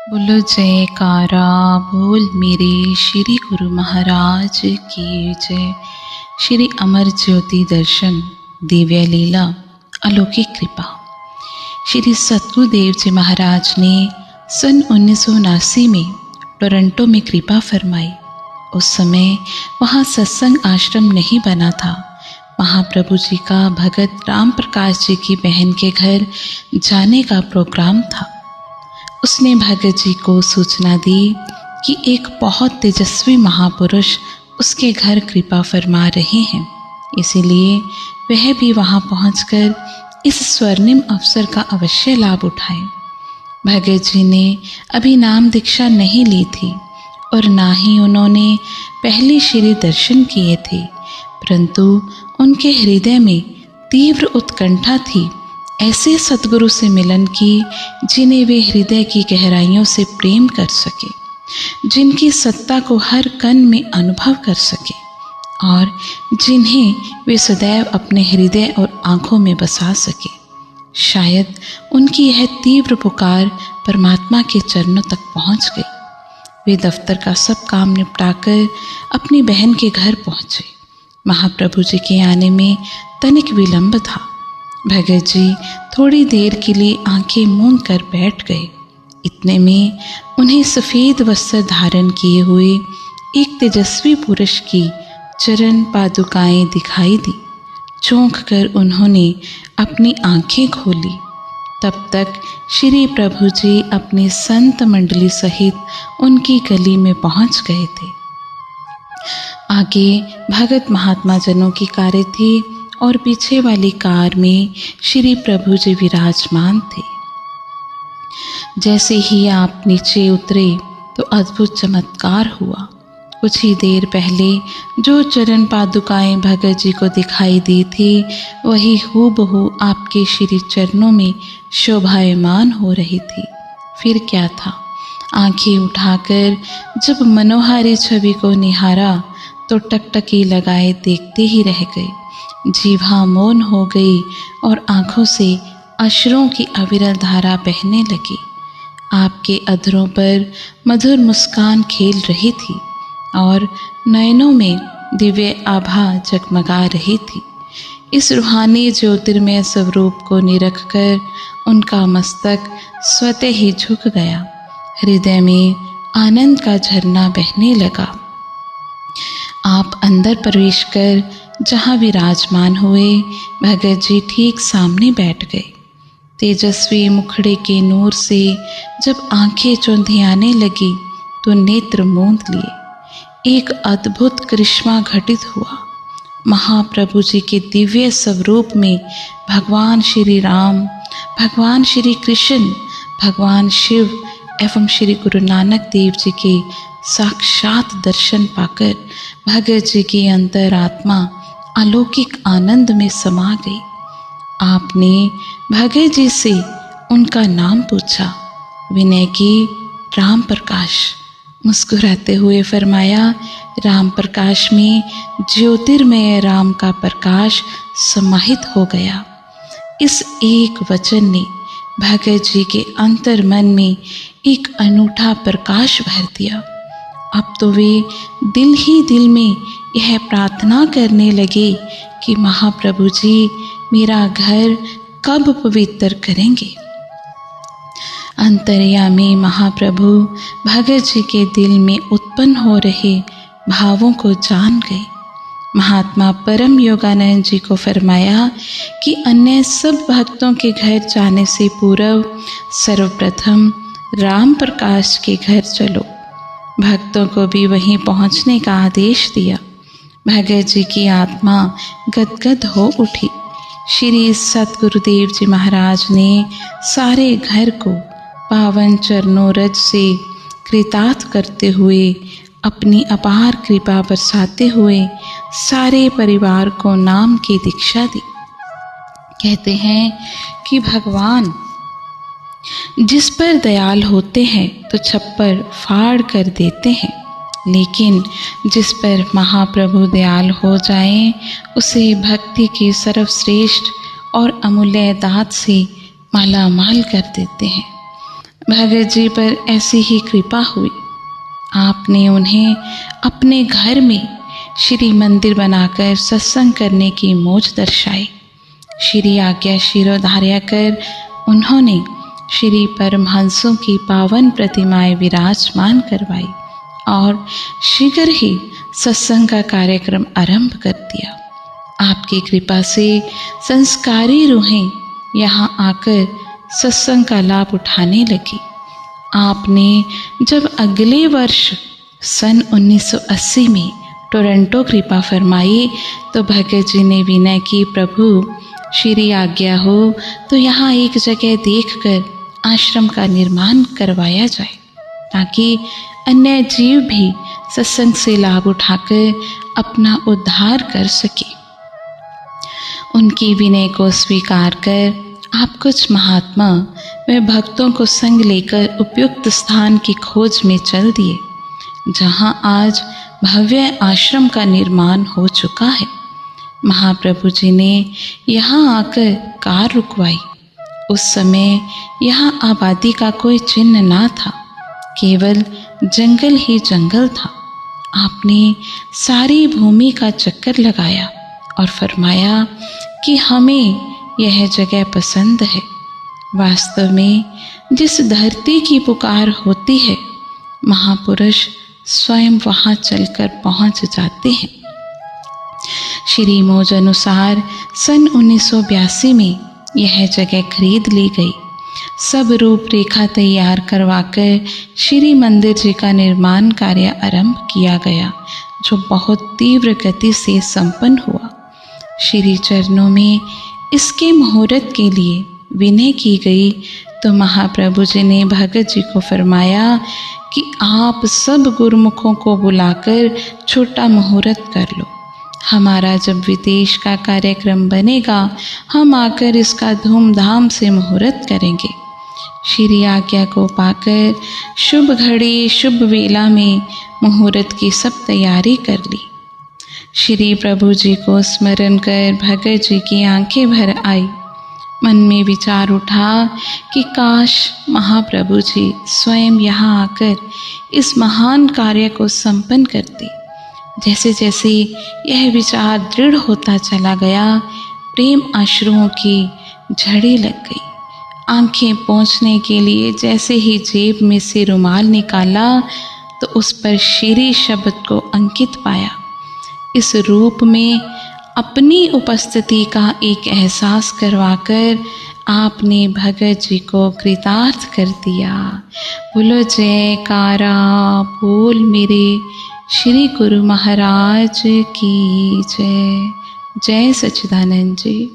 बोलो जयकारा बोल मेरे श्री गुरु महाराज की जय। श्री अमर ज्योति दर्शन दिव्य लीला अलौकिक कृपा। श्री सतगुरुदेव जी महाराज ने सन 1979 में टोरंटो में कृपा फरमाई। उस समय वहाँ सत्संग आश्रम नहीं बना था। महाप्रभु जी का भगत राम प्रकाश जी की बहन के घर जाने का प्रोग्राम था। उसने भगत जी को सूचना दी कि एक बहुत तेजस्वी महापुरुष उसके घर कृपा फरमा रहे हैं, इसीलिए वह भी वहां पहुंचकर इस स्वर्णिम अवसर का अवश्य लाभ उठाए। भगत जी ने अभी नाम दीक्षा नहीं ली थी और ना ही उन्होंने पहले श्री दर्शन किए थे, परंतु उनके हृदय में तीव्र उत्कंठा थी ऐसे सतगुरु से मिलन की जिन्हें वे हृदय की गहराइयों से प्रेम कर सके, जिनकी सत्ता को हर कण में अनुभव कर सके और जिन्हें वे सदैव अपने हृदय और आंखों में बसा सके। शायद उनकी यह तीव्र पुकार परमात्मा के चरणों तक पहुंच गई। वे दफ्तर का सब काम निपटाकर अपनी बहन के घर पहुंचे। महाप्रभु जी के आने में तनिक विलंब था। भगत जी थोड़ी देर के लिए आंखें मूंद कर बैठ गए। इतने में उन्हें सफ़ेद वस्त्र धारण किए हुए एक तेजस्वी पुरुष की चरण पादुकाएं दिखाई दी। चौंक कर उन्होंने अपनी आंखें खोली। तब तक श्री प्रभु जी अपनी संत मंडली सहित उनकी गली में पहुंच गए थे। आगे भगत महात्मा जनों की कारें थी और पीछे वाली कार में श्री प्रभु जी विराजमान थे। जैसे ही आप नीचे उतरे तो अद्भुत चमत्कार हुआ। कुछ ही देर पहले जो चरण पादुकाएं भगत जी को दिखाई दी थी, वही हूबहू आपके श्री चरणों में शोभायमान हो रही थी। फिर क्या था, आंखें उठाकर जब मनोहारी छवि को निहारा तो टकटकी लगाए देखते ही रह गए। जीभा मौन हो गई और आंखों से अश्रुओं की अविरल धारा बहने लगी। आपके अधरों पर मधुर मुस्कान खेल रही थी और नयनों में दिव्य आभा जगमगा रही थी। इस रूहानी ज्योतिर्मय स्वरूप को निरख कर उनका मस्तक स्वतः ही झुक गया। हृदय में आनंद का झरना बहने लगा। आप अंदर प्रवेश कर जहाँ विराजमान हुए, भगत जी ठीक सामने बैठ गए। तेजस्वी मुखड़े के नूर से जब आंखें चौंधियाने लगी तो नेत्र मूंद लिए। एक अद्भुत करिश्मा घटित हुआ। महाप्रभु जी के दिव्य स्वरूप में भगवान श्री राम, भगवान श्री कृष्ण, भगवान शिव एवं श्री गुरु नानक देव जी के साक्षात दर्शन पाकर भगत जी की अंतरात्मा अलौकिक आनंद में समा गई। आपने भगत जी से उनका नाम पूछा। विनय की राम प्रकाश। मुस्कुराते हुए फरमाया, राम प्रकाश में ज्योतिर्मय राम का प्रकाश समाहित हो गया। इस एक वचन ने भगत जी के अंतर मन में एक अनूठा प्रकाश भर दिया। अब तो वे दिल ही दिल में यह प्रार्थना करने लगे कि महाप्रभु जी मेरा घर कब पवित्र करेंगे। अंतर्यामी महाप्रभु भगत जी के दिल में उत्पन्न हो रहे भावों को जान गए। महात्मा परम योगानंद जी को फरमाया कि अन्य सब भक्तों के घर जाने से पूर्व सर्वप्रथम राम प्रकाश के घर चलो। भक्तों को भी वहीं पहुंचने का आदेश दिया। भगत जी की आत्मा गदगद हो उठी। श्री सतगुरुदेव जी महाराज ने सारे घर को पावन चरणों रज से कृतार्थ करते हुए, अपनी अपार कृपा बरसाते हुए सारे परिवार को नाम की दीक्षा दी। कहते हैं कि भगवान जिस पर दयाल होते हैं तो छप्पर फाड़ कर देते हैं, लेकिन जिस पर महाप्रभु दयाल हो जाएं, उसे भक्ति की सर्वश्रेष्ठ और अमूल्य दात से माला माल कर देते हैं। भगत जी पर ऐसी ही कृपा हुई। आपने उन्हें अपने घर में श्री मंदिर बनाकर सत्संग करने की मोज दर्शाई। श्री आज्ञा शिरोधार्य कर उन्होंने श्री परमहंसों की पावन प्रतिमाएं विराजमान करवाई और शीघ्र ही सत्संग का कार्यक्रम आरंभ कर दिया। आपकी कृपा से संस्कारी रूहें यहाँ आकर सत्संग का लाभ उठाने लगी। आपने जब अगले वर्ष सन 1980 में टोरंटो कृपा फरमाई तो भगत जी ने विनय की, प्रभु श्री आज्ञा हो तो यहाँ एक जगह देखकर आश्रम का निर्माण करवाया जाए ताकि अन्य जीव भी सत्संग से लाभ उठाकर अपना उद्धार कर सके। उनकी विनय को स्वीकार कर आप कुछ महात्मा व भक्तों को संग लेकर उपयुक्त स्थान की खोज में चल दिए, जहां आज भव्य आश्रम का निर्माण हो चुका है। महाप्रभु जी ने यहाँ आकर कार रुकवाई। उस समय यहाँ आबादी का कोई चिन्ह ना था, केवल जंगल ही जंगल था। आपने सारी भूमि का चक्कर लगाया और फरमाया कि हमें यह जगह पसंद है। वास्तव में जिस धरती की पुकार होती है, महापुरुष स्वयं वहाँ चलकर पहुँच जाते हैं। श्री मोज अनुसार सन 1982 में यह जगह खरीद ली गई। सब रूपरेखा तैयार करवाकर श्री मंदिर जी का निर्माण कार्य आरंभ किया गया, जो बहुत तीव्र गति से संपन्न हुआ। श्री चरणों में इसके मुहूर्त के लिए विनय की गई तो महाप्रभु जी ने भगत जी को फरमाया कि आप सब गुरुमुखों को बुलाकर छोटा मुहूर्त कर लो। हमारा जब विदेश का कार्यक्रम बनेगा, हम आकर इसका धूमधाम से मुहूर्त करेंगे। श्री आज्ञा को पाकर शुभ घड़ी शुभ वेला में मुहूर्त की सब तैयारी कर ली। श्री प्रभु जी को स्मरण कर भगत जी की आंखें भर आई। मन में विचार उठा कि काश महाप्रभु जी स्वयं यहाँ आकर इस महान कार्य को संपन्न करते। जैसे जैसे यह विचार दृढ़ होता चला गया, प्रेम अश्रुओं की झड़ी लग गई। आंखें पोंछने के लिए जैसे ही जेब में से रुमाल निकाला तो उस पर श्री शब्द को अंकित पाया। इस रूप में अपनी उपस्थिति का एक एहसास करवाकर आपने भगत जी को कृतार्थ कर दिया। बोलो जयकारा बोल मेरे श्री गुरु महाराज की जय। जय सच्चिदानंद जी।